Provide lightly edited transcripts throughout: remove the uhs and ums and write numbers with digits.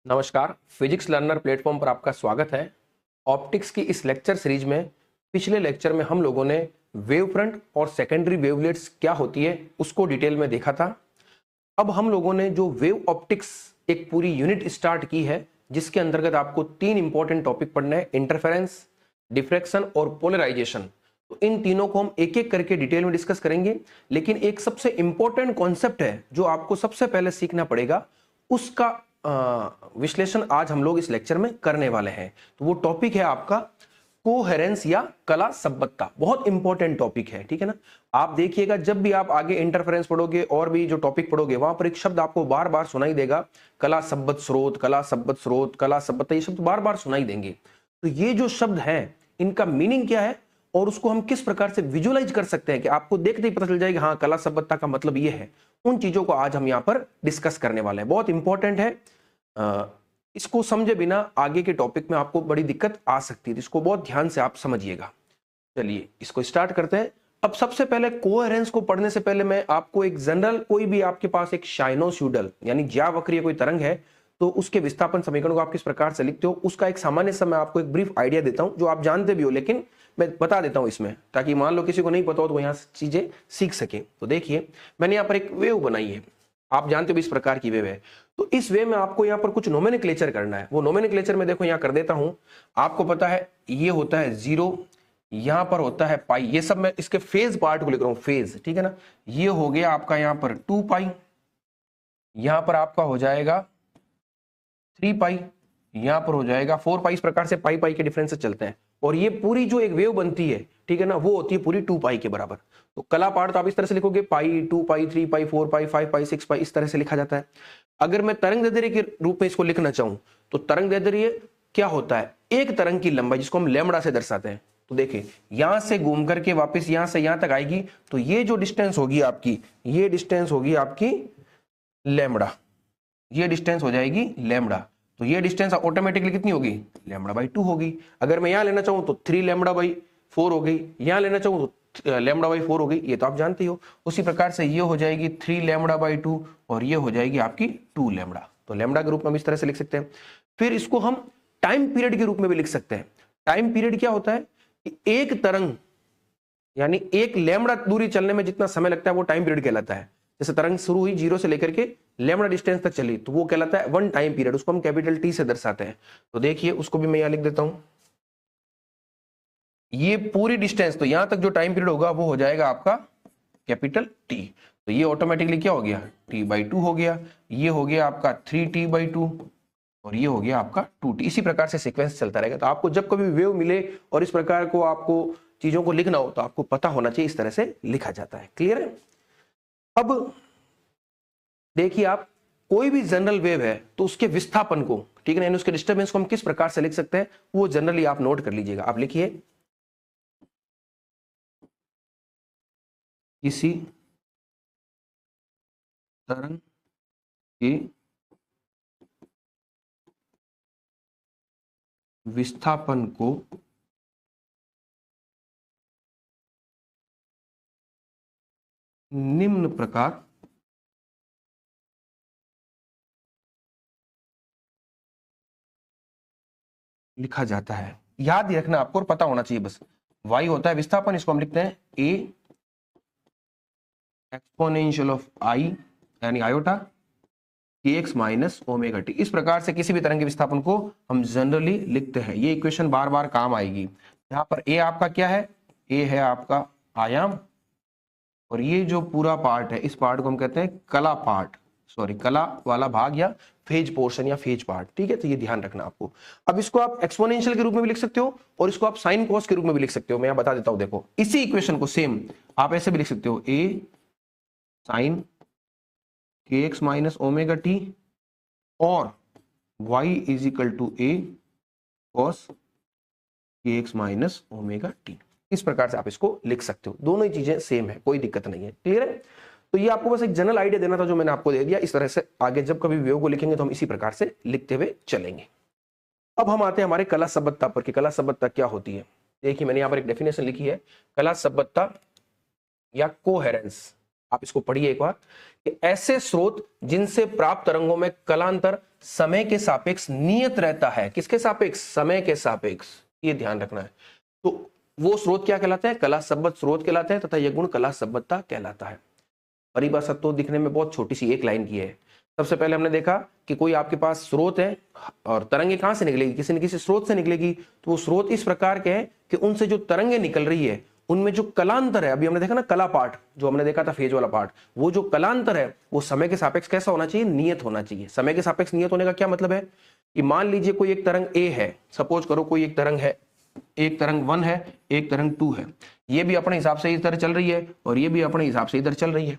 नमस्कार, physics learner platform पर आपका स्वागत है। ऑप्टिक्स की इस लेक्चर सीरीज में पिछले लेक्चर में हम लोगों ने वेव फ्रंट और सेकेंडरी वेवलेट्स क्या होती है उसको डिटेल में देखा था। अब हम लोगों ने जो वेव ऑप्टिक्स एक पूरी यूनिट स्टार्ट की है जिसके अंतर्गत आपको तीन इंपॉर्टेंट टॉपिक पढ़ने हैं, इंटरफेरेंस, डिफ्रैक्शन और पोलराइजेशन। तो इन तीनों को हम एक एक करके डिटेल में डिस्कस करेंगे, लेकिन एक सबसे इंपॉर्टेंट कॉन्सेप्ट है जो आपको सबसे पहले सीखना पड़ेगा, उसका विश्लेषण आज हम लोग इस लेक्चर में करने वाले हैं। तो वो टॉपिक है आपका कोहेरेंस या कला संबद्धता। बहुत इंपॉर्टेंट टॉपिक है, ठीक है ना। आप देखिएगा जब भी आप आगे इंटरफेरेंस पढ़ोगे और भी जो टॉपिक पढ़ोगे वहां पर एक शब्द आपको बार बार सुनाई देगा, कला संबद्ध स्रोत, कला संबद्ध स्रोत, कला संबद्धता, ये शब्द बार बार सुनाई देंगे। तो ये जो शब्द हैं इनका मीनिंग क्या है और उसको हम किस प्रकार से विजुअलाइज कर सकते हैं कि आपको देखते ही पता चल जाएगा हाँ कला संबद्धता का मतलब ये है, उन चीजों को आज हम यहाँ पर डिस्कस करने वाले हैं। बहुत इंपॉर्टेंट है, इसको समझे बिना आगे के टॉपिक में आपको बड़ी दिक्कत आ सकती है, तो इसको बहुत ध्यान से आप समझिएगा। चलिए इसको स्टार्ट करते हैं। अब सबसे पहले कोहेरेंस को पढ़ने से पहले मैं आपको एक जनरल, कोई भी आपके पास एक साइनोसॉइडल यानी ज्यावक्रीय कोई तरंग है तो उसके विस्थापन समीकरण को आप किस प्रकार से लिखते हो उसका एक सामान्य सा मैं आपको एक ब्रीफ आइडिया देता हूं, जो आप जानते भी हो लेकिन मैं बता देता हूं इसमें, ताकि मान लो किसी को नहीं पता हो तो वो यहाँ चीजें सीख सके। तो देखिए मैंने यहाँ पर एक वेव बनाई है, आप जानते हो इस प्रकार की वेव है। तो इस वे में आपको यहाँ पर कुछ नोमेनक्लेचर करना है। वो नोमेनक्लेचर में देखो यहाँ कर देता हूं। आपको पता है ये होता है 0, यहां पर होता है पाई, ये सब मैं इसके फेज पार्ट को लिख रहा हूं, फेज, ठीक है ना। ये हो गया आपका यहाँ पर 2 पाई, यहां पर आपका हो जाएगा 3 पाई, यहां पर हो जाएगा 4 पाई। इस प्रकार से पाई पाई के डिफरेंस से चलते हैं और ये पूरी जो एक वेव बनती है, ठीक है ना, वो होती है पूरी 2 पाई के बराबर। तो कला पार्ट तो आप इस तरह से लिखोगे, पाई, 2 पाई, 3 पाई, 4 पाई, 5 पाई, 6 पाई, इस तरह से लिखा जाता है। अगर मैं तरंग दैर्ध्य के रूप में इसको लिखना चाहूं तो तरंग दैर्ध्य क्या होता है, एक तरंग की लंबाई जिसको हम लैम्बडा से दर्शाते हैं। तो देखिए यहां से घूम करके वापस यहां से यहां तक आएगी, तो ये जो डिस्टेंस होगी आपकी, ये डिस्टेंस होगी आपकी लैम्बडा, ये डिस्टेंस हो जाएगी लैम्बडा। तो ये डिस्टेंस ऑटोमेटिकली कितनी होगी, लैम्बडा बाई 2 होगी। अगर मैं यहां लेना चाहूं तो 3 लैम्बडा बाई 4 हो गई, यहां लेना चाहूं तो लैम्बडा बाई 4 हो गई, ये तो आप जानते हो। उसी प्रकार से ये हो जाएगी 3 लैम्बडा बाई 2 और ये हो जाएगी आपकी 2 लैम्बडा। तो लैम्बडा के रूप में हम इस तरह से लिख सकते हैं। फिर इसको हम टाइम पीरियड के रूप में भी लिख सकते हैं। टाइम पीरियड क्या होता है कि एक तरंग यानी एक लैम्बडा दूरी चलने में जितना समय लगता है वो टाइम पीरियड कहलाता है। जैसे तरंग शुरू हुई 0 से लेकर के लैम्बडा डिस्टेंस तक चली तो वो कहलाता है 1 टाइम पीरियड, उसको हम कैपिटल टी से दर्शाते हैं। तो देखिए उसको भी मैं यहां लिख देता हूं, ये पूरी डिस्टेंस, तो यहां तक जो टाइम पीरियड होगा वो हो जाएगा आपका कैपिटल टी। तो ये ऑटोमेटिकली क्या हो गया, टी बाई 2 हो गया। ये हो गया आपका 3t बाई 2 और ये हो गया आपका 2t। इसी प्रकार से सीक्वेंस चलता रहेगा। तो आपको जब कभी वेव मिले और इस प्रकार को आपको चीजों को लिखना हो तो आपको पता होना चाहिए इस तरह से लिखा जाता है। क्लियर है। अब देखिए आप कोई भी जनरल वेव है तो उसके विस्थापन को, ठीक है ना, उसके डिस्टर्बेंस को हम किस प्रकार से लिख सकते हैं वो जनरली आप नोट कर लीजिएगा। आप लिखिए किसी तरंग के विस्थापन को निम्न प्रकार लिखा जाता है। याद ही रखना आपको और पता होना चाहिए बस। y होता है विस्थापन, इसको हम लिखते हैं a एक्सपोनेंशियल ऑफ i यानी iota kx minus omega T. इस प्रकार से किसी भी तरह के विस्थापन को हम जनरली लिखते हैं। ये इक्वेशन बार बार काम आएगी। यहाँ पर a आपका क्या है, a है आपका आयाम और ये जो पूरा पार्ट है इस पार्ट को हम कहते हैं कला पार्ट, सॉरी कला वाला भाग या फेज पोर्शन या फेज पार्ट, ठीक है। तो ये ध्यान रखना आपको। अब इसको आप एक्सपोनेंशियल के रूप में भी लिख सकते हो और इसको आप साइन कॉस के रूप में भी लिख सकते हो। मैं यहाँ बता देता हूं, देखो इसी इक्वेशन को सेम आप ऐसे भी लिख सकते हो, a sine kx minus omega T और y is equal to a cos kx minus omega T. इस प्रकार से आप इसको लिख सकते हो। दोनों ही चीजें सेम है, कोई दिक्कत नहीं है। क्लियर है। तो ये आपको बस एक जनरल आइडिया देना था जो मैंने आपको दे दिया। इस तरह से आगे जब कभी वेव को लिखेंगे तो हम इसी प्रकार से लिखते हुए चलेंगे। अब हम आते हैं हमारे कला संबद्धता पर कि कला संबद्धता क्या होती है। देखिए मैंने यहाँ पर एक डेफिनेशन लिखी है, कला संबद्धता या कोहेरेंस आप इसको पढ़िए एक बार कि ऐसे स्रोत जिनसे प्राप्त तरंगों में कलांतर समय के सापेक्ष नियत रहता है। किसके सापेक्ष? समय के सापेक्ष, ये ध्यान रखना है। तो वो स्रोत क्या कहलाते हैं? कला संबद्ध स्रोत कहलाते हैं तथा यह गुण कला संबद्धता कहलाता है। परिभाषा तो दिखने में बहुत छोटी सी एक लाइन की है। सबसे पहले हमने देखा कि कोई आपके पास स्रोत है और तरंगे कहां से निकलेगी? किसी न किसी स्रोत से निकलेगी। तो वो स्रोत इस प्रकार के हैं कि उनसे जो तरंगे निकल रही है उनमें जो कलांतर है, अभी हमने देखा ना कला पार्ट, जो हमने देखा था फेज वाला पार्ट, वो जो कलांतर है वो समय के सापेक्ष कैसा होना चाहिए? नियत होना चाहिए। समय के सापेक्ष नियत होने का क्या मतलब है कि मान लीजिए कोई एक तरंग ए है, सपोज करो कोई एक तरंग है, एक तरंग 1 है, एक तरंग 2 है, ये भी अपने हिसाब से इधर चल रही है और ये भी अपने हिसाब से इधर चल रही है।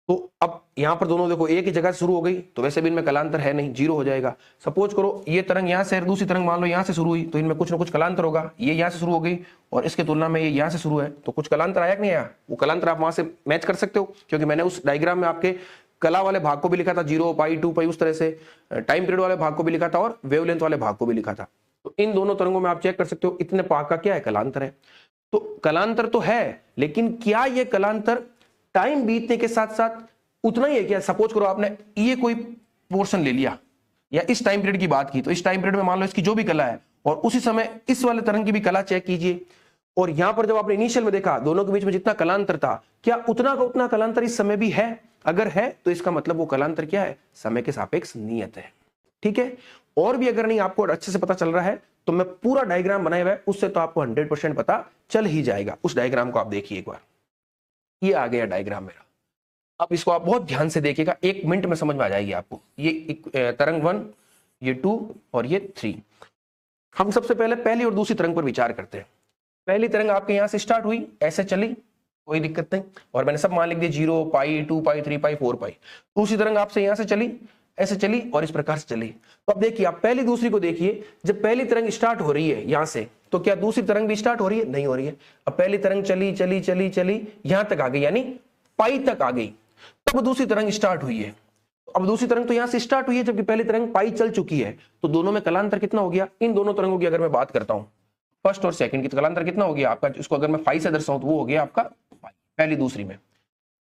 तो अब यहां पर दोनों देखो एक ही जगह से शुरू हो गई तो वैसे भी इनमें कलांतर है नहीं, जीरो हो जाएगा। सपोज करो ये तरंग यहां से, दूसरी तरंग मान लो यहां से शुरू हुई तो इनमें कुछ ना कुछ कलांतर होगा। ये यहां से शुरू हो गई और इसके तुलना में ये यहां से शुरू है तो कुछ कलांतर आया कि नहीं आया? वो कलांतर आप वहां से मैच कर सकते हो, क्योंकि मैंने उस डायग्राम में आपके कला वाले भाग को भी लिखा था, 0 पाई 2 पाई, उस तरह से टाइम पीरियड वाले भाग को भी लिखा था और वेवलेंथ वाले भाग को भी लिखा था। तो इन दोनों तरंगों में आप चेक कर सकते हो इतने भाग का क्या है? कलांतर है। तो कलांतर तो है, लेकिन क्या ये कलांतर टाइम बीतने के साथ साथ उतना ही है क्या? सपोज करो आपने ये कोई पोर्शन ले लिया या इस टाइम पीरियड की बात की, तो इस टाइम पीरियड में मान लो इसकी जो भी कला है और उसी समय इस वाले तरंग की भी कला चेक कीजिए, और यहां पर जब आपने इनिशियल में देखा दोनों के बीच में जितना कलांतर था, क्या उतना का उतना कलांतर इस समय भी है? अगर है तो इसका मतलब वो कलांतर क्या है? समय के सापेक्ष नियत है। ठीक है। और भी अगर नहीं आपको अच्छे से पता चल रहा है तो मैं पूरा डायग्राम बनाया हुआ है, उससे तो आपको 100% पता चल ही जाएगा। उस डायग्राम को आप देखिए एक बार, ये आ गया डायग्राम मेरा। अब इसको आप बहुत ध्यान से देखिएगा, 1 मिनट में समझ में आ जाएगी आपको। ये तरंग 1, ये 2 और ये 3। हम सबसे पहले पहली और दूसरी तरंग पर विचार करते हैं। पहली तरंग आपके यहां से स्टार्ट हुई, ऐसे चली, कोई दिक्कत नहीं, और मैंने सब मान लिख दिया 0 पाई 2 पाई 3 पाई 4 पाई। दूसरी तरंग आपसे यहां से चली, ऐसे चली और इस प्रकार से चली। तो अब देखिए आप पहली दूसरी को देखिए, जब पहली तरंग स्टार्ट हो रही है यहां से, तो क्या दूसरी तरंग भी स्टार्ट हो रही है? नहीं हो रही है। अब पहली तरंग चली चली चली चली यहां तक आ गई, यानी पाई तक आ गई, तब दूसरी तरंग स्टार्ट हुई है। अब दूसरी तरंग तो यहां से स्टार्ट हुई है जबकि पहली तरंग पाई चल चुकी है, तो दोनों में कलांतर कितना हो गया? इन दोनों तरंगों की अगर मैं बात करता हूं, फर्स्ट और सेकंड की, तो कलांतर कितना हो गया आपका? इसको अगर मैं पाई से दर्शाऊं तो वो हो गया आपका पाई, पहली दूसरी में।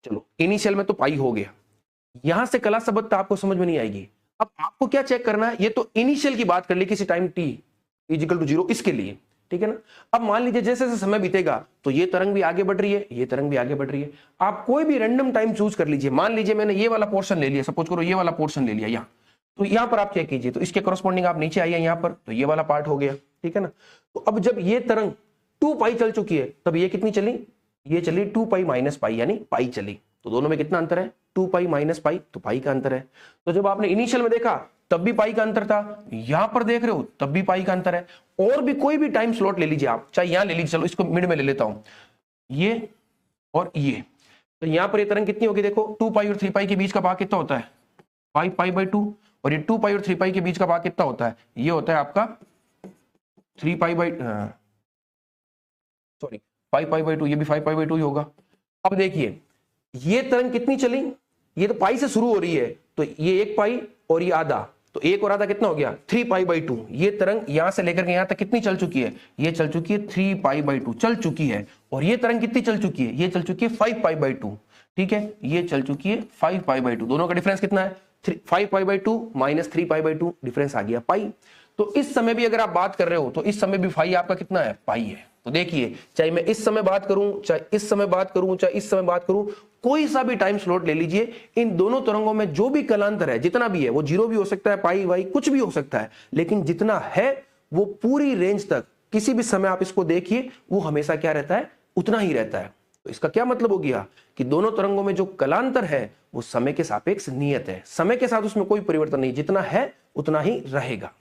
चलो इनिशियल में तो पाई हो गया, यहां से कला संबद्धता आपको समझ में नहीं आएगी। अब आपको क्या चेक करना है? ये तो इनिशियल की बात कर ली किसी टाइम t इक्वल टू 0 इसके लिए, ठीक है ना। अब मान लीजिए जैसे जैसे समय बीतेगा तो ये तरंग भी आगे बढ़ रही है, ये तरंग भी आगे बढ़ रही है। आप कोई भी रैंडम टाइम चूज कर लीजिए। मान लीजिए मैंने ये वाला पोर्शन ले लिया, सपोज करो ये वाला पोर्शन ले लिया यहाँ, तो यहां पर आप चेक कीजिए, तो इसके करस्पॉन्डिंग आप नीचे आइए यहाँ पर, तो ये वाला पार्ट हो गया, ठीक है ना। तो अब जब ये तरंग 2 पाई चल चुकी है, तब ये कितनी चली? ये चली 2 पाई माइनस पाई, यानी पाई चली। तो दोनों में कितना अंतर है? 2 पाई माइनस पाई, तो पाई का अंतर है। तो जब आपने इनिशियल में देखा तब भी पाई का अंतर था, यहां पर देख रहे हो तब भी पाई का अंतर है। और भी कोई भी टाइम स्लॉट ले लीजिए आप, चाहे यहां ले लीजिए, चलो इसको मिड में ले लेता हूं, ये और ये, तो यहां पर ये तरंग कितनी होगी? देखो 2 पाई और 3 पाई के बीच का भाग कितना होता है? 5 पाई बाई 2, और ये 2 पाई और 3 पाई के बीच का भाग कितना होता है? ये होता है आपका 3 pi by, sorry 5 pi by 2, ये भी 5 पाई बाई 2 ही होगा। अब देखिए ये तरंग कितनी चली? ये तो पाई से शुरू हो रही है, तो ये 1 पाई और ये आधा, तो 1 और आधा कितना हो गया? 3 पाई बाई 2। ये तरंग यहां से लेकर के यहां तक कितनी चल चुकी है? ये चल चुकी है 3 पाई बाई 2 चल चुकी है। और ये तरंग कितनी चल चुकी है? ये चल चुकी है 5 पाई बाई 2, ठीक है, ये चल चुकी है 5 पाई बाई 2। दोनों का डिफरेंस कितना है? 5 pi by 2 minus 3 pi by 2, difference आ गया पाई। तो इस समय भी अगर आप बात कर रहे हो तो इस समय भी फाई आपका कितना है? पाई है। तो देखिए चाहे मैं इस समय बात करूं, चाहे इस समय बात करूं, चाहे इस समय बात करूं, कोई सा भी टाइम स्लॉट ले लीजिए, इन दोनों तरंगों में जो भी कलांतर है जितना भी है, वो 0 भी हो सकता है, पाई वाई कुछ भी हो सकता है, लेकिन जितना है वो पूरी रेंज तक किसी भी समय आप इसको देखिए वो हमेशा क्या रहता है? उतना ही रहता है। तो इसका क्या मतलब हो गया कि दोनों तरंगों में जो कलांतर है वो समय के सापेक्ष नियत है, समय के साथ उसमें कोई परिवर्तन नहीं, जितना है उतना ही रहेगा।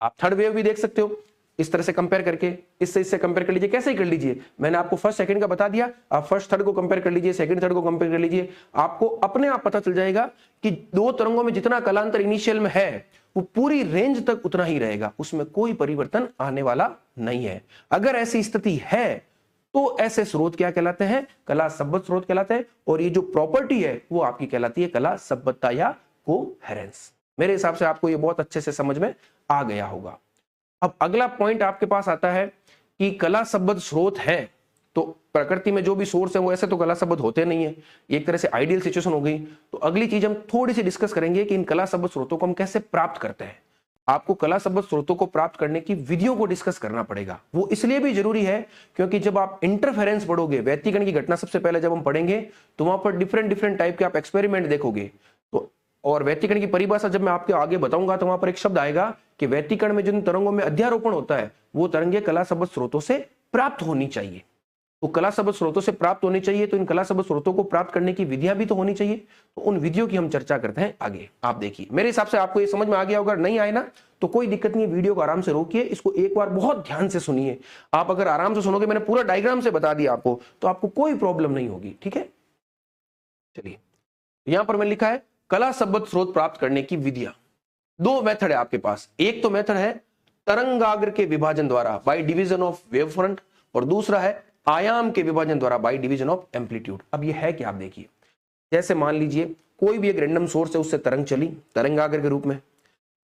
आप थर्ड वेव भी देख सकते हो इस तरह से कंपेयर करके, इससे कंपेयर कर लीजिए, कैसे ही कर लीजिए, मैंने आपको फर्स्ट सेकंड का बता दिया, आप फर्स्ट थर्ड को कंपेयर कर लीजिए, सेकंड थर्ड को कंपेयर कर लीजिए, आपको अपने आप पता चल जाएगा कि दो तरंगों में जितना कलांतर इनिशियल में है वो पूरी रेंज तक उतना ही रहेगा, उसमें कोई परिवर्तन आने वाला नहीं है। अगर ऐसी स्थिति है तो ऐसे स्रोत क्या कहलाते हैं? कला संबद्ध स्रोत कहलाते हैं, और ये जो प्रॉपर्टी है वो आपकी कहलाती है कला संबद्धता या कोहेरेंस। मेरे हिसाब से आपको ये बहुत अच्छे से समझ में आ गया होगा। अब अगला पॉइंट आपके पास आता है कि कला संबद्ध स्रोत है तो प्रकृति में जो भी सोर्स है वो ऐसे तो कला शब्द होते नहीं है, एक तरह से आइडियल सिचुएशन हो गई। तो अगली चीज हम थोड़ी सी डिस्कस करेंगे कि इन कला शब्द स्रोतों को हम कैसे प्राप्त करते हैं। आपको कला शब्द स्रोतों को प्राप्त करने की विधियों को डिस्कस करना पड़ेगा। वो इसलिए भी जरूरी है क्योंकि जब आप इंटरफेरेंस पढ़ोगे, व्यतिकरण की घटना सबसे पहले जब हम पढ़ेंगे तो वहां पर डिफरेंट डिफरेंट टाइप के आप एक्सपेरिमेंट देखोगे। तो और व्यतिकरण की परिभाषा जब मैं आपके आगे बताऊंगा तो वहां पर एक शब्द आएगा कि व्यतिकरण में जिन तरंगों में अध्यारोपण होता है वो तरंगे कला शब्द स्रोतों से प्राप्त होनी चाहिए। तो कला शब्द स्रोतों से प्राप्त होनी चाहिए, तो इन कला शब्द स्रोतों को प्राप्त करने की विधियां भी तो होनी चाहिए। तो उन विधियों की हम चर्चा करते हैं आगे। आप देखिए, मेरे हिसाब से आपको ये समझ में आ गया होगा। नहीं आए ना तो कोई दिक्कत नहीं है, वीडियो को आराम से रोकिए, इसको एक बार बहुत ध्यान से सुनिए। आप अगर आराम से सुनोगे, मैंने पूरा डायग्राम से बता दिया आपको, तो आपको कोई प्रॉब्लम नहीं होगी। ठीक है, चलिए यहां पर मैंने लिखा है कला शब्द स्रोत प्राप्त करने की विधियां। दो मेथड है आपके पास, एक तो मेथड है तरंगाग्र के विभाजन द्वारा by division of wave front, और दूसरा है आयाम के विभाजन द्वारा बाय डिवीजन ऑफ एम्पलीट्यूड। अब ये है कि आप देखिए, जैसे मान लीजिए कोई भी एक रैंडम सोर्स है, उससे तरंग चली तरंगाग्र के रूप में।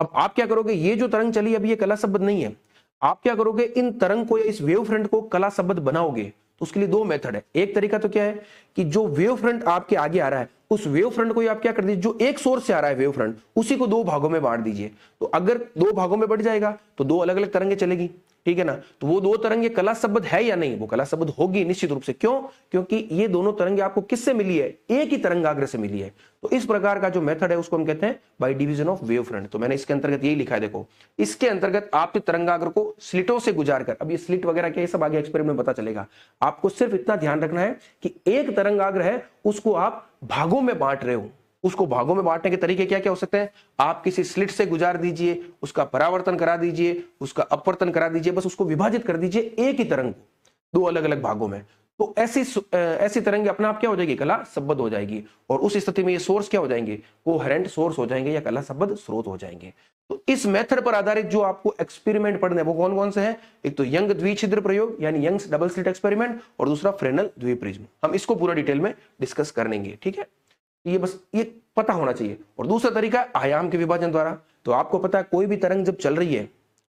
अब आप क्या करोगे, ये जो तरंग चली अब ये कला शब्द नहीं है, आप क्या करोगे, इन तरंग को या इस वेव फ्रंट को कला शब्द बनाओगे। तो उसके लिए दो मेथड है। एक तरीका तो क्या है कि जो वेव फ्रंट आपके आगे आ रहा है उस वेव फ्रंट को आप क्या कर दीजिए, जो एक सोर्स से आ रहा है वेव फ्रंट, उसी को दो भागों में बांट दीजिए। तो अगर दो भागों में बढ़ जाएगा तो दो अलग अलग तरंगे चलेगी, ठीक है ना। तो वो दो तरंगे कला शब्द है या नहीं, वो कला शब्द होगी निश्चित रूप से। क्यों? क्योंकि ये दोनों तरंगे आपको किससे मिली है, एक ही तरंगाग्र से मिली है। तो इस प्रकार का जो मेथड है उसको हम कहते हैं by division of wave front. तो मैंने इसके अंतर्गत यही लिखा है, देखो इसके अंतर्गत आप तरंगाग्र को स्लिटों से गुजार कर, अब ये स्लिट वगैरह क्या, सब आगे एक्सपेरिमेंट में पता चलेगा। आपको सिर्फ इतना ध्यान रखना है कि एक तरंगाग्र है उसको आप भागों में बांट रहे हो। उसको भागों में बांटने के तरीके क्या क्या हो सकते हैं, आप किसी स्लिट से गुजार दीजिए, उसका परावर्तन करा दीजिए, उसका अपवर्तन करा दीजिए, बस उसको विभाजित कर दीजिए एक ही तरंग को दो अलग अलग भागों में। तो ऐसी तरंगे अपने आप क्या हो जाएगी, कला शब्द हो जाएगी। और उस स्थिति में ये सोर्स क्या हो जाएंगे, कोहेरेंट सोर्स हो जाएंगे या कला शब्द स्रोत हो जाएंगे। तो इस मेथड पर आधारित जो आपको एक्सपेरिमेंट पढ़ने हैं वो कौन कौन से हैं, एक तो यंग द्विछिद्र प्रयोग यानी यंग्स डबल स्लिट एक्सपेरिमेंट, और दूसरा फ्रेनेल द्विप्रिज्म। हम इसको पूरा डिटेल में डिस्कस करेंगे, ठीक है। ये बस ये पता होना चाहिए। और दूसरा तरीका है आयाम के विभाजन द्वारा। तो आपको पता है कोई भी तरंग जब चल रही है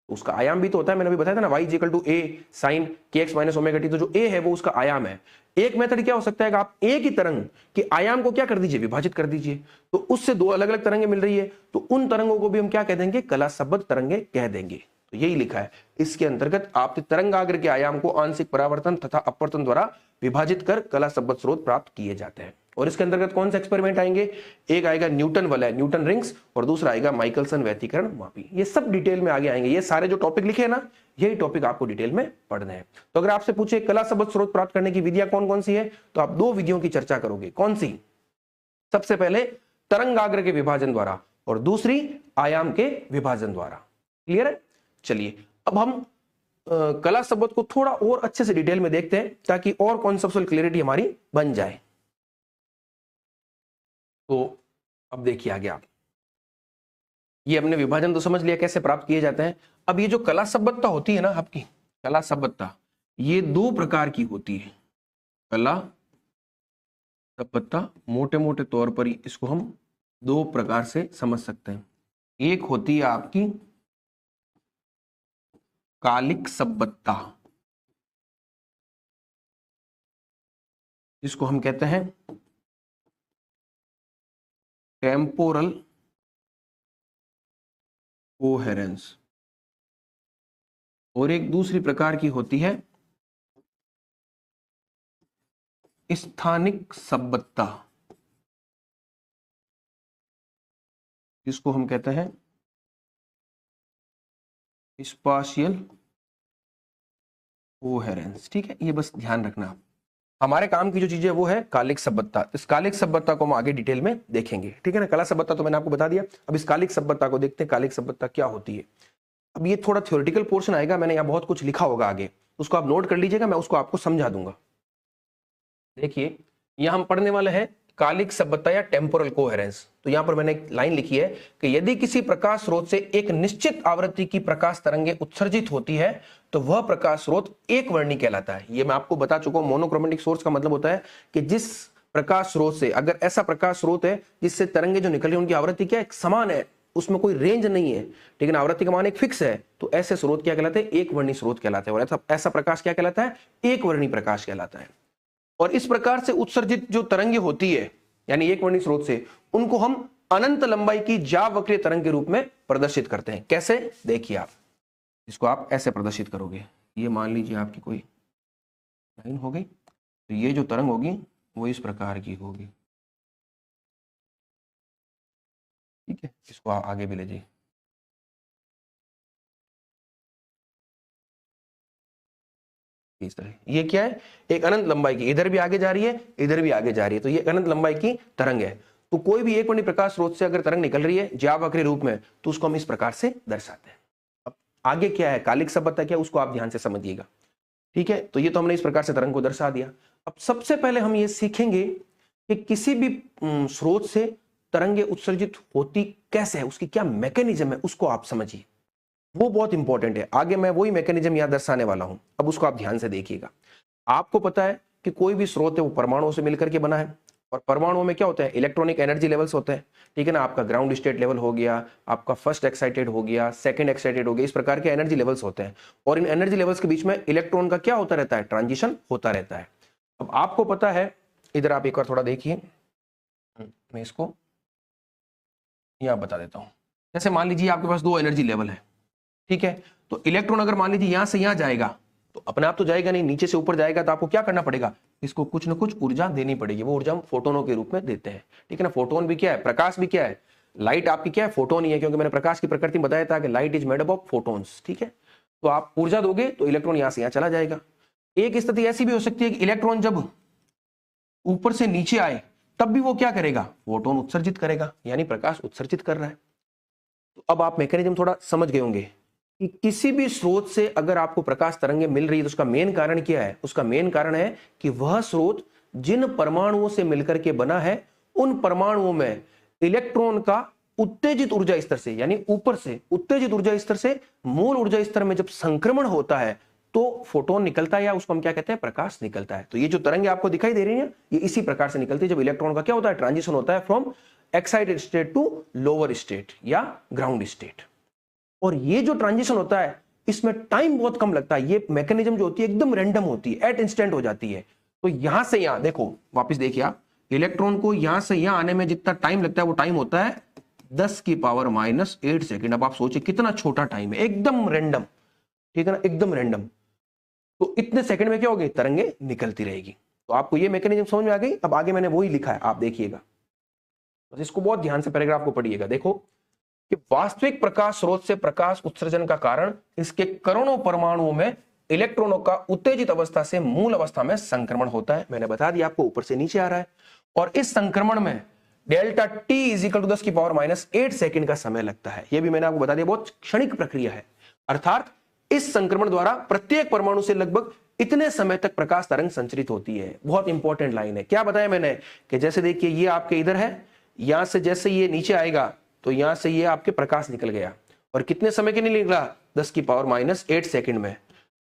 तो उसका आयाम भी तो होता है, मैंने अभी बताया था ना, y = a sin kx - ωt। तो जो a है वो उसका आयाम है। एक मेथड क्या हो सकता है कि आप एक ही तरंग के आयाम को क्या कर दीजिए, विभाजित कर दीजिए, तो उससे दो अलग अलग तरंगे मिल रही है, तो उन तरंगों को भी हम क्या कह देंगे, कला शब्द तरंगे कह देंगे। तो यही लिखा है। इसके अंतर्गत आप तरंगाग्र के आयाम को आंशिक परावर्तन तथा अपवर्तन द्वारा विभाजित कर कला शब्द स्रोत प्राप्त किए जाते हैं। और इसके अंतर्गत कौन से एक्सपेरिमेंट आएंगे, एक आएगा न्यूटन वाला है, न्यूटन रिंग्स, और दूसरा आएगा माइकलसन व्यतिकरण मापी। ये सब डिटेल में आगे आएंगे। ये सारे जो टॉपिक लिखे हैं ना, यही टॉपिक आपको डिटेल में पढ़ने हैं। तो अगर आपसे पूछे कला शब्द स्रोत प्राप्त करने की विधियां कौन कौन सी है, तो आप दो विधियों की चर्चा करोगे। कौन सी? सबसे पहले तरंगाग्र के विभाजन द्वारा, और दूसरी आयाम के विभाजन द्वारा। क्लियर है? चलिए अब हम कला शब्द को थोड़ा और अच्छे से डिटेल में देखते हैं ताकि और कॉन्सेप्चुअल क्लियरिटी हमारी बन जाए। तो अब देखिए आगे आप, ये हमने विभाजन तो समझ लिया कैसे प्राप्त किए जाते हैं। अब ये जो कला शब्दता होती है ना आपकी, कला शब्दता ये दो प्रकार की होती है। कला शब्दता मोटे मोटे तौर पर इसको हम दो प्रकार से समझ सकते हैं। एक होती है आपकी कालिक शब्दता, इसको हम कहते हैं टेम्पोरल कोहेरेंस, और एक दूसरी प्रकार की होती है स्थानिक शब्दता, जिसको हम कहते हैं स्पाशियल कोहेरेंस। ठीक है, ये बस ध्यान रखना। हमारे काम की जो चीज है वो है कालिक शब्दता। इस कालिक शब्दता को हम आगे डिटेल में देखेंगे, ठीक है ना। कला शब्दता तो मैंने आपको बता दिया, अब इस कालिक शब्दता को देखते हैं, कालिक शब्दता क्या होती है। अब ये थोड़ा थ्योरेटिकल पोर्शन आएगा, मैंने यहाँ बहुत कुछ लिखा होगा आगे, उसको आप नोट कर लीजिएगा, मैं उसको आपको समझा दूंगा। देखिए यहाँ हम पढ़ने वाले हैं कालिक शब्दता या टेम्पोरल कोहेरेंस। तो यहां पर मैंने एक लाइन लिखी है कि यदि किसी प्रकाश स्रोत से एक निश्चित आवृत्ति की प्रकाश तरंगे उत्सर्जित होती है तो वह प्रकाश स्रोत एक वर्णी कहलाता है। ये मैं आपको बता चुका हूं। मोनोक्रोमेटिक सोर्स का मतलब होता है कि जिस प्रकाश स्रोत से, अगर ऐसा प्रकाश स्रोत है जिससे तरंगे जो निकल रही है उनकी आवृत्ति क्या है, समान है, उसमें कोई रेंज नहीं है, लेकिन आवृत्ति का मान एक फिक्स है, तो ऐसे स्रोत क्या कहलाते हैं? एक वर्णी स्रोत कहलाते हैं। और ऐसा प्रकाश क्या कहलाता है? एक वर्णी प्रकाश कहलाता है। और इस प्रकार से उत्सर्जित जो तरंगे होती है यानी एक वर्णी स्रोत से, उनको हम अनंत लंबाई की ज्यावक्रीय तरंग के रूप में प्रदर्शित करते हैं। कैसे? देखिए, आप इसको आप ऐसे प्रदर्शित करोगे। ये मान लीजिए आपकी कोई लाइन हो गई, तो ये जो तरंग होगी वो इस प्रकार की होगी। ठीक है, इसको आगे भी ले जाइए। इस तरह ये क्या है? एक अनंत लंबाई की, इधर भी आगे जा रही है, इधर भी आगे जा रही है, तो ये अनंत लंबाई की तरंग है। तो कोई भी एक वर्णी प्रकाश स्रोत से अगर तरंग निकल रही है ज्यावक्रीय रूप में, तो उसको हम इस प्रकार से दर्शाते हैं। अब आगे क्या है, कालिक शब्दता क्या, उसको आप ध्यान से समझिएगा। ठीक है, तो ये तो हमने इस प्रकार से तरंग को दर्शा दिया। अब सबसे पहले हम ये सीखेंगे कि किसी भी स्रोत से तरंगे उत्सर्जित होती कैसे है, उसकी क्या मैकेनिज्म है, उसको आप समझिए। वो बहुत इंपॉर्टेंट है। आगे मैं वही मैकेनिज्म यहां दर्शाने वाला हूं, अब उसको आप ध्यान से देखिएगा। आपको पता है कि कोई भी स्रोत है वो परमाणुओं से मिलकर के बना है, और परमाणुओं में क्या होता है? इलेक्ट्रॉनिक एनर्जी लेवल्स होते हैं। ठीक है ना, आपका ग्राउंड स्टेट लेवल हो गया, आपका फर्स्ट एक्साइटेड हो गया, सेकंड एक्साइटेड हो गया, इस प्रकार के एनर्जी लेवल्स होते हैं। और इन एनर्जी लेवल्स के बीच में इलेक्ट्रॉन का क्या होता रहता है? ट्रांजिशन होता रहता है। अब आपको पता है, इधर आप एक बार थोड़ा देखिए, मैं इसको यहां बता देता हूं। जैसे मान लीजिए आपके पास दो एनर्जी लेवल है, ठीक है, तो इलेक्ट्रॉन अगर मान लीजिए यहां से यहां जाएगा, तो अपने आप तो जाएगा नहीं, नीचे से ऊपर जाएगा, तो आपको क्या करना पड़ेगा? इसको कुछ ना कुछ ऊर्जा देनी पड़ेगी। वो ऊर्जा हम फोटोनों के रूप में देते हैं। ठीक है ना, फोटोन भी क्या है? प्रकाश भी क्या है? लाइट आपकी क्या है? फोटोन ही है, क्योंकि मैंने प्रकाश की प्रकृति में बताया था कि light is made up of photons. ठीक है, तो आप ऊर्जा दोगे तो इलेक्ट्रॉन यहां से यहां चला जाएगा। एक स्थिति ऐसी भी हो सकती है कि इलेक्ट्रॉन जब ऊपर से नीचे आए, तब भी वो क्या करेगा? फोटोन उत्सर्जित करेगा, यानी प्रकाश उत्सर्जित कर रहा है। तो अब आप मैकेनिज्म थोड़ा समझ गए होंगे कि किसी भी स्रोत से अगर आपको प्रकाश तरंगे मिल रही है, तो उसका मेन कारण क्या है? उसका मेन कारण है कि वह स्रोत जिन परमाणुओं से मिलकर के बना है, उन परमाणुओं में इलेक्ट्रॉन का उत्तेजित ऊर्जा स्तर से, यानी ऊपर से उत्तेजित ऊर्जा स्तर से मूल ऊर्जा स्तर में जब संक्रमण होता है, तो फोटोन निकलता है, या उसको हम क्या कहते हैं? प्रकाश निकलता है। तो ये जो तरंगे आपको दिखाई दे रही है, ये इसी प्रकार से निकलती है जब इलेक्ट्रॉन का क्या होता है? ट्रांजिशन होता है from excited state to lower state या ग्राउंड स्टेट। और ये जो ट्रांजिशन होता है, इसमें टाइम बहुत कम लगता है। ये मैकेनिज्म जो होती है एकदम रैंडम होती है, एट इंस्टेंट हो जाती है। तो यहां से यहां देखो, वापस देखिए आप, इलेक्ट्रॉन को यहां से यहां आने में जितना टाइम लगता है, वो टाइम होता है 10⁻⁻8 सेकेंड। अब आप सोचिए कितना छोटा टाइम है, एकदम रैंडम। ठीक है ना, एकदम रैंडम। तो इतने सेकंड में क्या होगी? तरंगे निकलती रहेगी। तो आपको ये मैकेनिज्म समझ में आ गई। अब आगे मैंने वही लिखा है, आप देखिएगा, बस इसको बहुत ध्यान से पैराग्राफ को पढ़िएगा। देखो कि वास्तविक प्रकाश स्रोत से प्रकाश उत्सर्जन का कारण इसके करोड़ों परमाणुओं में इलेक्ट्रॉनों का उत्तेजित अवस्था से मूल अवस्था में संक्रमण होता है। मैंने बता दिया आपको, ऊपर से नीचे आ रहा है, और इस संक्रमण में delta T is equal to 10⁻⁸ second का समय लगता है। यह भी मैंने आपको बता दिया, बहुत क्षणिक प्रक्रिया है। अर्थात इस संक्रमण द्वारा प्रत्येक परमाणु से लगभग इतने समय तक प्रकाश तरंग संचरित होती है। बहुत इंपॉर्टेंट लाइन है। क्या बताया मैंने कि जैसे देखिए ये आपके इधर है, यहां से जैसे ये नीचे आएगा, तो यहां से ये आपके प्रकाश निकल गया, और कितने समय के लिए निकला? 10⁻⁸ सेकंड में।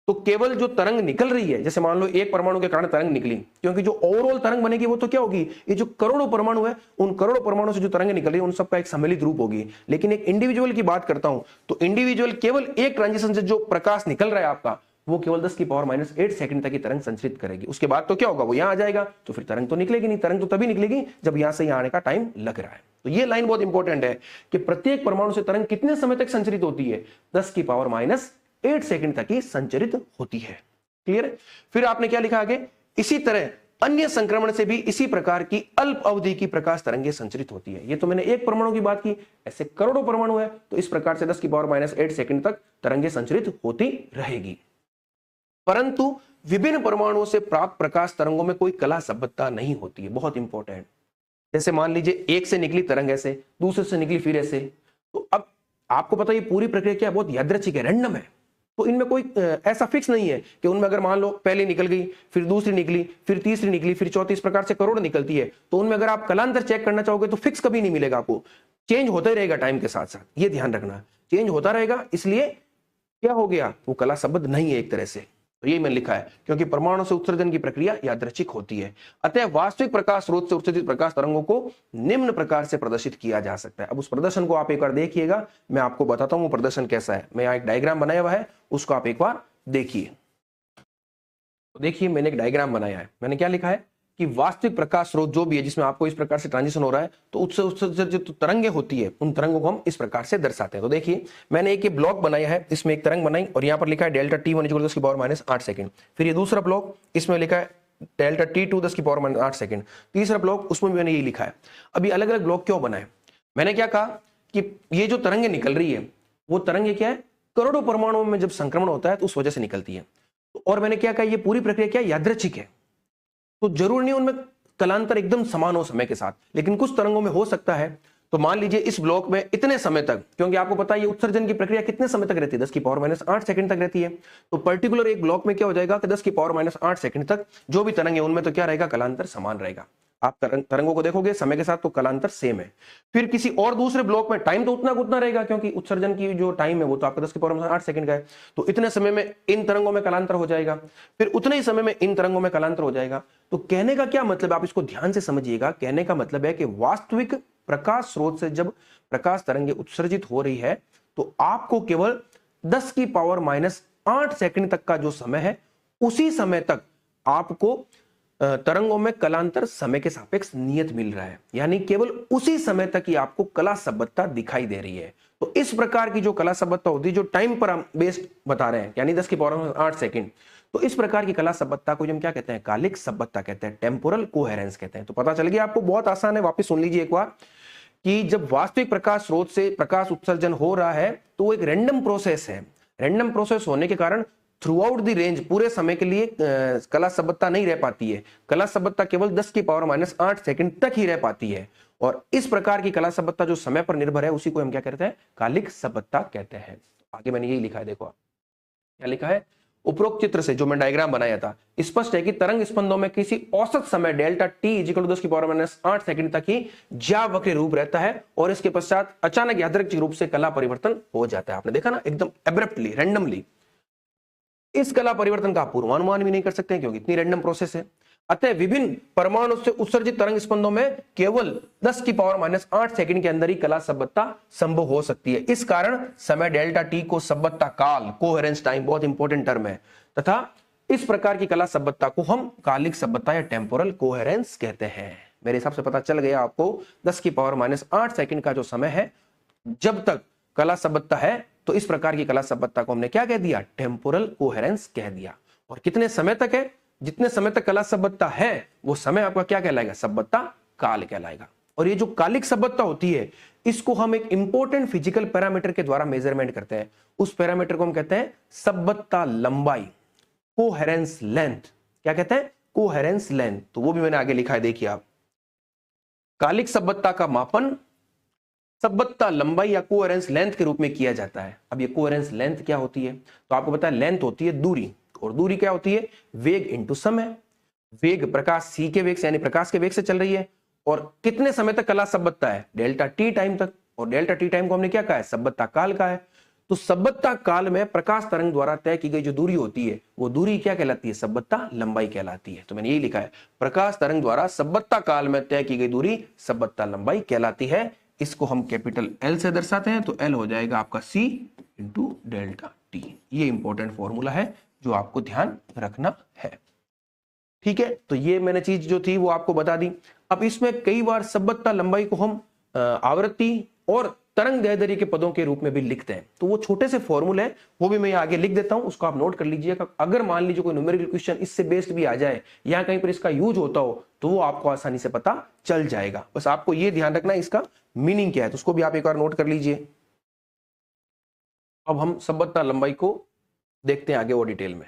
तो केवल जो तरंग निकल रही है, जैसे मान लो एक परमाणु के कारण तरंग निकली, क्योंकि जो ओवरऑल तरंग बनेगी वो तो क्या होगी? ये जो करोड़ों परमाणु है, उन करोड़ों परमाणु से जो तरंग निकल रही है, उन सबका एक सम्मिलित रूप होगी। लेकिन एक इंडिविजुअल की बात करता हूं, तो इंडिविजुअल केवल एक ट्रांजिशन से जो प्रकाश निकल रहा है आपका, वो केवल 10⁻⁸ सेकंड तक की तरंग संचरित करेगी। उसके बाद तो क्या होगा? वो यहां आ जाएगा, तो फिर तरंग तो निकलेगी नहीं। तरंग तो तभी निकलेगी जब यहां से यहां आने का टाइम लग रहा है। तो ये लाइन बहुत इंपॉर्टेंट है कि प्रत्येक परमाणु से तरंग कितने समय तक संचरित होती है? 10⁻⁸ सेकंड तक ही संचरित होती है। क्लियर है? फिर आपने क्या लिखा आगे? इसी तरह अन्य संक्रमण से भी इसी प्रकार की अल्प अवधि की प्रकाश तरंगे संचरित होती है। ये तो मैंने एक परमाणु की बात की, ऐसे करोड़ों परमाणु है, तो इस प्रकार से 10⁻⁸ सेकंड तक तरंगे संचरित होती रहेगी। परंतु विभिन्न परमाणुओं से प्राप्त प्रकाश तरंगों में कोई कला संबद्धता नहीं होती है। बहुत इंपॉर्टेंट। जैसे मान लीजिए एक से निकली तरंग ऐसे, दूसरे से निकली फिर ऐसे, तो अब आपको पता है ये पूरी प्रक्रिया क्या है? बहुत यादृच्छिक है, रैंडम है। तो इनमें कोई ऐसा फिक्स नहीं है कि उनमें अगर मान लो पहली निकल गई, फिर दूसरी निकली, फिर तीसरी निकली, फिर चौथी, इस प्रकार से करोड़ निकलती है। तो उनमें अगर आप कलांतर चेक करना चाहोगे तो फिक्स कभी नहीं मिलेगा आपको, चेंज होता ही रहेगा टाइम के साथ साथ। ये ध्यान रखना, चेंज होता रहेगा। इसलिए क्या हो गया? वो कला संबद्ध नहीं है एक तरह से। तो यही मैंने लिखा है, क्योंकि परमाणु से उत्सर्जन की प्रक्रिया यादृच्छिक होती है। अतः वास्तविक प्रकाश स्रोत से उत्सर्जित प्रकाश तरंगों को निम्न प्रकार से प्रदर्शित किया जा सकता है। अब उस प्रदर्शन को आप एक बार देखिएगा, मैं आपको बताता हूं वो प्रदर्शन कैसा है। मैं यहाँ एक डायग्राम बनाया हुआ है, उसको आप एक बार देखिए। तो देखिए मैंने एक डायग्राम बनाया है, मैंने क्या लिखा है कि वास्तविक प्रकाश स्रोत जो भी है जिसमें आपको इस प्रकार से ट्रांजिशन हो रहा है, तो उससे उत्सर्जित जो तरंगे होती है उन तरंगों को हम इस प्रकार से दर्शाते हैं। तो देखिए मैंने एक ये ब्लॉक बनाया है, इसमें एक तरंग बनाई और यहाँ पर लिखा है डेल्टा T1 = 10⁻⁸ सेकंड। फिर ये दूसरा ब्लॉक, इसमें लिखा है डेल्टा T2 10⁻⁸ सेकंड। तीसरा ब्लॉक, उसमें भी मैंने यही लिखा है। अभी अलग अलग ब्लॉक क्यों बनाए? मैंने क्या कहा कि ये जो तरंगे निकल रही है वो तरंगे क्या है, करोड़ों परमाणुओं में जब संक्रमण होता है तो उस वजह से निकलती है। और मैंने क्या कहा, ये पूरी प्रक्रिया क्या यादृच्छिक है, तो जरूर नहीं उनमें कलांतर एकदम समान हो समय के साथ, लेकिन कुछ तरंगों में हो सकता है। तो मान लीजिए इस ब्लॉक में इतने समय तक, क्योंकि आपको पता है ये उत्सर्जन की प्रक्रिया कितने समय तक रहती है, 10⁻⁸ सेकंड तक रहती है। तो पर्टिकुलर एक ब्लॉक में क्या हो जाएगा कि 10⁻⁸ सेकंड तक जो भी तरंग है उनमें तो क्या रहेगा, कलांतर समान रहेगा। आप तरंगों को देखोगे समय के साथ तो कलांतर सेम है। फिर किसी और दूसरे ब्लॉक में टाइम तो उतना उतना रहेगा, क्योंकि उत्सर्जन की जो टाइम है वो तो आपका 10⁻⁸ सेकंड का है। तो इतने समय में इन तरंगों में कलांतर हो जाएगा, फिर उतने ही समय में इन तरंगों में कलांतर हो जाएगा। तो कहने का क्या मतलब, आप इसको ध्यान से समझिएगा। कहने का मतलब है कि वास्तविक प्रकाश स्रोत से जब प्रकाश तरंगे उत्सर्जित हो रही है तो आपको केवल 10⁻⁸ सेकंड तक का जो समय है, उसी समय तक आपको तरंगों में कलांतर समय के सापेक्ष नियत मिल रहा है, यानी केवल उसी समय तक ही आपको कला संबद्धता दिखाई दे रही है। तो इस प्रकार की जो कला संबद्धता होती है, जो टाइम पर हम बेस्ड बता रहे हैं, यानी 10⁻⁸ सेकंड, तो इस प्रकार की कला संबद्धता को हम क्या कहते हैं, कालिक संबद्धता कहते हैं, टेम्पोरल कोहेरेंस कहते हैं। तो पता चल गया आपको, बहुत आसान है। वापस सुन लीजिए एक बार कि जब वास्तविक प्रकाश स्रोत से प्रकाश उत्सर्जन हो रहा है तो वो एक रैंडम प्रोसेस है। रैंडम प्रोसेस होने के कारण थ्रू आउट द रेंज पूरे समय के लिए कला संबद्धता नहीं रह पाती है। कला संबद्धता केवल 10⁻⁸ सेकंड तक ही रह पाती है। और इस प्रकार की कला संबद्धता जो समय पर निर्भर है उसी को हम क्या कहते हैं, कालिक संबद्धता कहते हैं। आगे मैंने यही लिखा है, देखो आप क्या लिखा है। उपरोक्त चित्र से जो मैं डायग्राम बनाया था, स्पष्ट है कि तरंग स्पंदों में किसी औसत समय डेल्टा T = 10⁻⁸ सेकंड तक ही ज्यावक्रीय रूप रहता है और इसके पश्चात अचानक यादृच्छिक रूप से कला परिवर्तन हो जाता है। आपने देखा ना, एकदम एब्रप्टली, रैंडमली। इस कला परिवर्तन का पूर्वानुमान भी नहीं कर सकते क्योंकि इतनी रैंडम प्रोसेस है। अतः विभिन्न परमाणु से उत्सर्जित तरंग स्पंदों में केवल 10⁻⁸ सेकंड के अंदर ही कला संबद्धता संभव हो सकती है। इस कारण समय डेल्टा T को संबद्धता काल, कोहेरेंस टाइम, बहुत इंपॉर्टेंट टर्म है, तथा इस प्रकार की कला संबद्धता को हम कालिक संबद्धता या टेम्पोरल कोहेरेंस कहते हैं। मेरे हिसाब से पता चल गया आपको, 10⁻⁸ सेकंड का जो समय है जब तक कला संबद्धता है, तो इस प्रकार की कला संबद्धता को हमने क्या कह दिया, टेम्पोरल कोहेरेंस कह दिया। और कितने समय तक है, जितने समय तक कला संबद्धता है वो समय आपका क्या कहलाएगा, संबद्धता काल कहलाएगा। और ये जो कालिक संबद्धता होती है इसको हम एक इंपॉर्टेंट फिजिकल पैरामीटर के द्वारा मेजरमेंट करते हैं। उस पैरामीटर को हम कहते हैं संबद्धता लंबाई, कोहेरेंस लेंथ। क्या कहते हैं, कोहेरेंस लेंथ। तो वो भी मैंने आगे लिखा है, देखिए आप। कालिक संबद्धता का मापन संबद्धता लंबाई या कोहेरेंस लेंथ के रूप में किया जाता है। अब ये कोहेरेंस लेंथ क्या होती है, तो आपको पता है लेंथ होती है दूरी, और दूरी क्या होती है, वेग इंटू समय। वेग प्रकाश c के वेग से, यानी प्रकाश के वेग से चल रही है, और कितने समय तक कला संबद्धता है, डेल्टा T टाइम तक। और डेल्टा T टाइम को हमने क्या कहा है, संबद्धता काल का है। तो संबद्धता काल में प्रकाश तरंग द्वारा तय की गई जो दूरी होती है वो दूरी क्या कहलाती है, संबद्धता लंबाई कहलाती है। तो मैंने यही लिखा है, प्रकाश तरंग द्वारा संबद्धता काल में तय की गई दूरी संबद्धता लंबाई कहलाती है। इसको हम कैपिटल L से दर्शाते हैं, तो L हो जाएगा आपका C इंटू डेल्टा T। ये इंपॉर्टेंट फॉर्मूला है जो आपको ध्यान रखना है। ठीक है, तो ये मैंने चीज जो थी वो आपको बता दी। अब इसमें कई बार संबद्धता लंबाई को हम आवृत्ति और तरंग दैर्ध्य के पदों के रूप में भी लिखते हैं। तो वो छोटे से फॉर्मूले हैं, वो भी मैं आगे लिख देता हूं, उसको आप नोट कर लीजिएगा। अगर मान लीजिए कोई न्यूमेरिकल क्वेश्चन इससे बेस्ड भी आ जाए या कहीं पर इसका यूज होता हो तो वो आपको आसानी से पता चल जाएगा। बस आपको ये ध्यान रखना है इसका मीनिंग क्या है, तो उसको भी आप एक बार नोट कर लीजिए। अब हम संबद्धता लंबाई को देखते हैं आगे और डिटेल में।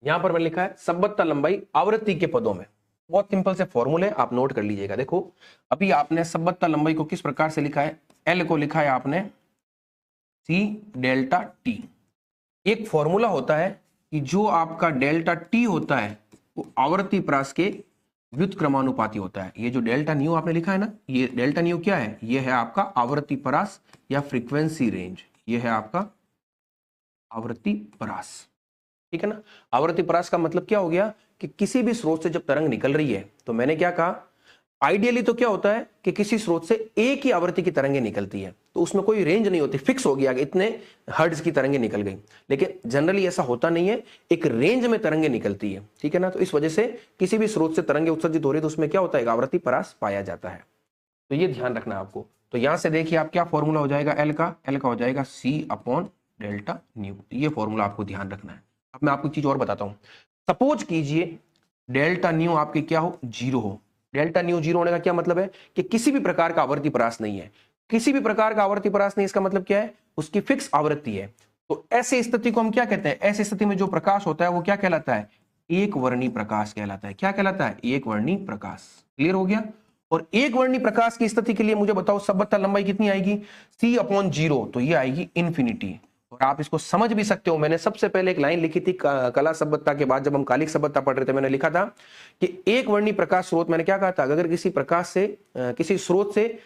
यहां पर मैंने लिखा है संबद्धता लंबाई आवृत्ति के पदों में। बहुत सिंपल से फॉर्मूले आप नोट कर लीजिएगा। देखो अभी आपने संबद्धता लंबाई को किस प्रकार से लिखा है, L को लिखा है आपने C डेल्टा T। एक फॉर्मूला होता है कि जो आपका डेल्टा T होता है वो आवृत्ति परास के व्युत्क्रमानुपाती होता है। ये जो डेल्टा न्यू आपने लिखा है ना, ये डेल्टा न्यू क्या है, ये है आपका आवृत्ति परास या फ्रीक्वेंसी रेंज। ये है आपका आवृत्ति परास। ठीक है ना। आवर्ती परास का मतलब क्या हो गया कि किसी भी स्रोत से जब तरंग निकल रही है, तो मैंने क्या कहा, आइडियली तो क्या होता है कि किसी स्रोत से एक ही आवृत्ति की तरंगें निकलती है, तो उसमें कोई रेंज नहीं होती, फिक्स हो गया कि इतने हर्ट्ज की तरंगें निकल गई। लेकिन जनरली ऐसा होता नहीं है, एक रेंज में तरंगें निकलती है, ठीक है ना। तो इस वजह से किसी भी स्रोत से तरंगें उत्सर्जित हो रही है, तो उसमें क्या होता है, आवर्ती परास पाया जाता है। तो ये ध्यान रखना आपको। तो यहां से देखिए आप क्या फॉर्मूला हो जाएगा एल का हो जाएगा C/डेल्टा न्यू। ये फॉर्मूला आपको ध्यान रखना है। अब मैं आपको एक चीज और बताता हूं। सपोज कीजिए डेल्टा न्यू आपकी क्या हो, 0 हो। डेल्टा न्यू 0 होने का क्या मतलब है कि किसी भी प्रकार का आवर्ती परास नहीं है। किसी भी प्रकार का आवर्ती परास नहीं, इसका मतलब क्या है, उसकी फिक्स आवृत्ति है। तो ऐसी स्थिति को हम क्या कहते हैं, ऐसी स्थिति में जो प्रकाश होता है वो क्या कहलाता है, एक वर्णी प्रकाश कहलाता है। क्या कहलाता है, एक वर्णी प्रकाश। क्लियर हो गया। और एक वर्णी प्रकाश की स्थिति के लिए मुझे बताओ सबत्ता लंबाई कितनी आएगी, C/0। तो ये आएगी इन्फिनिटी। और आप इसको समझ भी सकते हो, मैंने सबसे पहले एक लाइन लिखी थी कला सभ्यता के बाद, जब हम कालिक सभ्यता पढ़ रहे थे, मैंने लिखा था कि एक वर्णी प्रकाश स्रोत, मैंने क्या कहा था, अगर किसी प्रकाश से किसी स्रोत से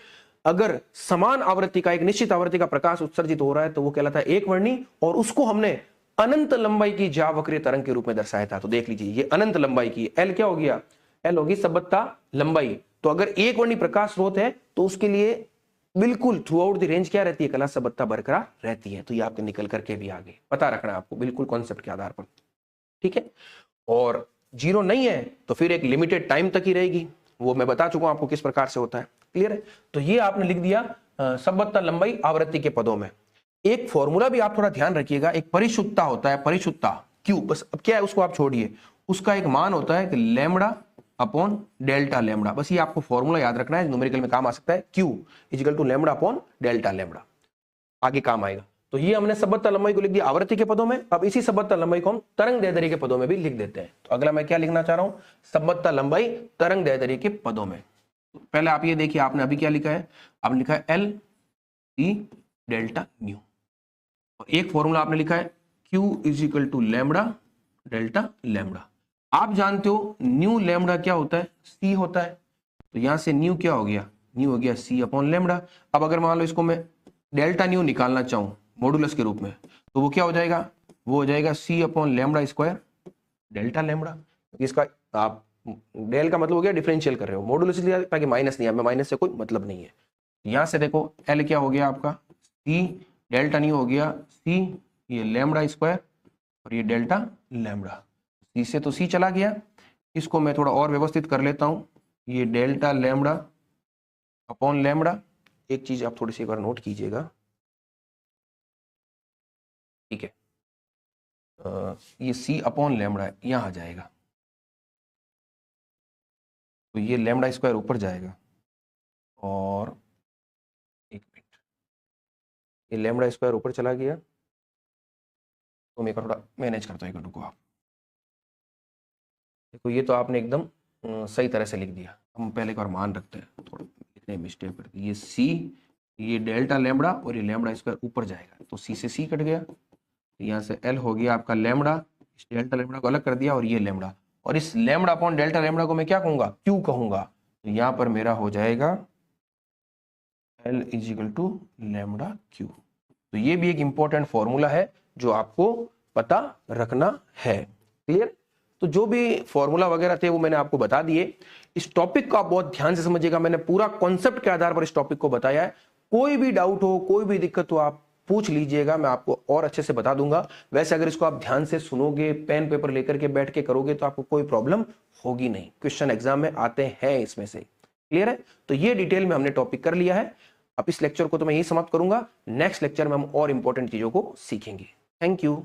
अगर समान आवृत्ति का, एक निश्चित आवृत्ति का प्रकाश उत्सर्जित हो रहा है, तो वो कहलाता है एक वर्णी। और उसको हमने अनंत लंबाई की ज्यावक्रीय तरंग के रूप में दर्शाया था। तो देख लीजिए, ये अनंत लंबाई की, एल क्या हो गया, एल होगी सभ्यता लंबाई। तो अगर एक वर्णी प्रकाश स्रोत है, तो उसके लिए बिल्कुल थ्रू आउट द रेंज क्या रहती है, कला सभ्यता बरकरार रहती है। तो ये आपके निकल करके भी आगे पता रखना है आपको, बिल्कुल कॉन्सेप्ट के आधार पर, ठीक है। और 0 नहीं है तो फिर एक लिमिटेड टाइम तक ही रहेगी, वो मैं बता चुका हूं आपको किस प्रकार से होता है। क्लियर है। तो ये आपने लिख दिया सभ्यता लंबाई आवृत्ति के पदों में। एक फॉर्मूला भी आप थोड़ा ध्यान रखिएगा, एक परिशुद्धता होता है, परिशुद्धता क्यू, बस अब क्या है उसको आप छोड़िए, उसका एक मान होता है कि लैम्बडा अपॉन डेल्टा लैम्बडा। बस ये आपको फॉर्मूला याद रखना है, न्यूमेरिकल में काम आ सकता है, Q equal to lambda upon delta lambda, आगे काम आएगा। तो ये हमने सभ्यता लंबाई को लिख दिया आवृत्ति के पदों में। अब इसी सभ्यता लंबाई को हम तरंग दैर्ध्य के पदों में भी लिख देते हैं। तो अगला मैं क्या लिखना चाह रहा हूं, सभ्यता लंबाई तरंग दैर्ध्य के पदों में। पहले आप ये देखिए, आपने अभी क्या लिखा है, आपने लिखा है L/डेल्टा न्यू। और एक फॉर्मूला आपने लिखा है Q equal to lambda delta lambda. आप जानते हो न्यू लैम्बडा क्या होता है, C होता है। तो यहां से न्यू क्या हो गया, न्यू हो गया C/लैम्बडा। अब अगर मान लो इसको मैं डेल्टा न्यू निकालना चाहूं मॉडुलस के रूप में, तो वो क्या हो जाएगा, वो हो जाएगा C/λ² डेल्टा लैम्बडा। इसका आप डेल का मतलब हो गया डिफरेंशियल कर रहे हो, मॉडुलस लिया ताकि माइनस नहीं आए, माइनस से कोई मतलब नहीं है। यहां से देखो एल क्या हो गया आपका, C डेल्टा न्यू हो गया C, ये λ² और ये डेल्टा लैम्बडा। C से तो C चला गया, इसको मैं थोड़ा और व्यवस्थित कर लेता हूं, ये डेल्टा लैम्बडा अपॉन लैम्बडा। एक चीज आप थोड़ी सी एक बार नोट कीजिएगा, ठीक है, ये C/λ यहां आ जाएगा, तो ये λ² ऊपर जाएगा। और एक मिनट, ये λ² ऊपर चला गया, तो मैं थोड़ा मैनेज करता हूँ, रुको आप। देखो ये तो आपने एकदम सही तरह से लिख दिया। हम पहले एक बार मान रखते हैं, थोड़ा लिखने मिस्टेक करते, ये C, ये डेल्टा लैम्बडा और ये λ² ऊपर जाएगा, तो C से C कट गया, यहाँ से L हो गया आपका लैम्बडा, इस डेल्टा लैम्बडा को अलग कर दिया, और ये लैम्बडा, और इस लैम्बडा अपॉन डेल्टा लैम्बडा को मैं क्या कहूंगा, Q कहूंगा। तो यहाँ पर मेरा हो जाएगा L इक्वल टू λ/Q। तो ये भी एक इंपॉर्टेंट फॉर्मूला है जो आपको पता रखना है। क्लियर। तो जो भी फॉर्मूला वगैरह थे वो मैंने आपको बता दिए। इस टॉपिक को आप बहुत ध्यान से समझिएगा, मैंने पूरा कॉन्सेप्ट के आधार पर इस टॉपिक को बताया है। कोई भी डाउट हो, कोई भी दिक्कत हो, आप पूछ लीजिएगा, मैं आपको और अच्छे से बता दूंगा। वैसे अगर इसको आप ध्यान से सुनोगे, पेन पेपर लेकर के बैठ के करोगे, तो आपको कोई प्रॉब्लम होगी नहीं। क्वेश्चन एग्जाम में आते हैं इसमें से। क्लियर है। तो ये डिटेल में हमने टॉपिक कर लिया है। अब इस लेक्चर को तो मैं यही समाप्त करूंगा, नेक्स्ट लेक्चर में हम और इंपॉर्टेंट चीजों को सीखेंगे। Thank you.